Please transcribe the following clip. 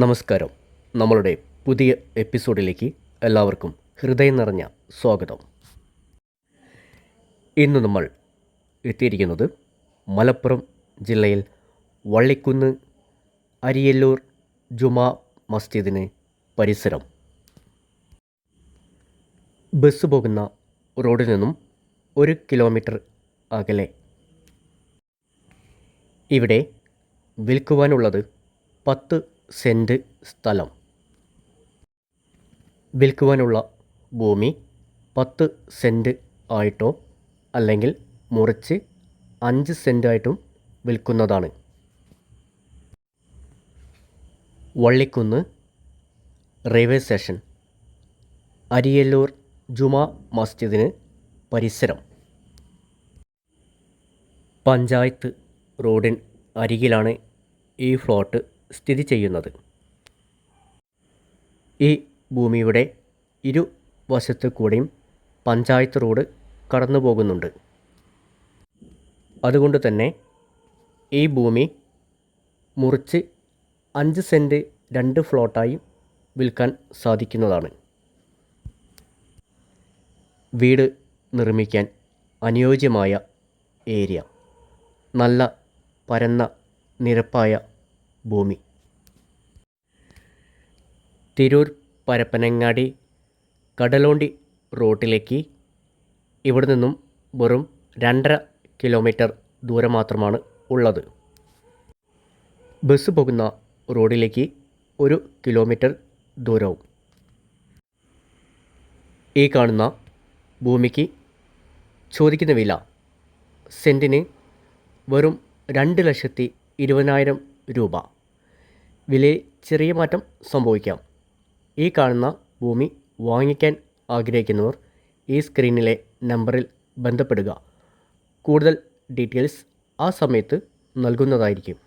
നമസ്കാരം. നമ്മളുടെ പുതിയ എപ്പിസോഡിലേക്ക് എല്ലാവർക്കും ഹൃദയം നിറഞ്ഞ സ്വാഗതം. ഇന്ന് നമ്മൾ എത്തിയിരിക്കുന്നത് മലപ്പുറം ജില്ലയിൽ വള്ളിക്കുന്ന് അരിയല്ലൂർ ജുമാ മസ്ജിദിന് പരിസരം. ബസ് പോകുന്ന റോഡിൽ നിന്നും 1 കിലോമീറ്റർ അകലെ. ഇവിടെ വിൽക്കുവാനുള്ളത് 10 സെൻറ്റ് സ്ഥലം. വിൽക്കുവാനുള്ള ഭൂമി 10 സെൻറ്റ് ആയിട്ടോ അല്ലെങ്കിൽ മുറിച്ച് 5 സെൻറ്റ് ആയിട്ടും വിൽക്കുന്നതാണ്. വള്ളിക്കുന്ന് റെയിൽവേ സ്റ്റേഷൻ, അരിയല്ലൂർ ജുമാ മസ്ജിദിന് പരിസരം. പഞ്ചായത്ത് റോഡിന് അരികിലാണ് ഈ ഫ്ലോട്ട് സ്ഥിതി ചെയ്യുന്നത്. ഈ ഭൂമിയുടെ ഇരുവശത്തു കൂടെയും പഞ്ചായത്ത് റോഡ് കടന്നു പോകുന്നുണ്ട്. അതുകൊണ്ട് തന്നെ ഈ ഭൂമി മുറിച്ച് 5 സെൻറ്റ് 2 ഫ്ലോട്ടായി വിൽക്കാൻ സാധിക്കുന്നതാണ്. വീട് നിർമ്മിക്കാൻ അനുയോജ്യമായ ഏരിയ, നല്ല പരന്ന നിരപ്പായ ഭൂമി. തിരൂർ പരപ്പനങ്ങാടി കടലോണ്ടി റോട്ടിലേക്ക് ഇവിടെ നിന്നും വെറും 2.5 കിലോമീറ്റർ ദൂരം മാത്രമാണ് ഉള്ളത്. ബസ് പോകുന്ന റോഡിലേക്ക് 1 കിലോമീറ്റർ ദൂരവും. ഈ കാണുന്ന ഭൂമിക്ക് ചോദിക്കുന്ന വില സെൻറ്റിന് വെറും 2,20,000 രൂപ. വിലയിൽ ചെറിയ മാറ്റം സംഭവിക്കാം. ഈ കാണുന്ന ഭൂമി വാങ്ങിക്കാൻ ആഗ്രഹിക്കുന്നവർ ഈ സ്ക്രീനിലെ നമ്പറിൽ ബന്ധപ്പെടുക. കൂടുതൽ ഡീറ്റെയിൽസ് ആ സമയത്ത് നൽകുന്നതായിരിക്കും.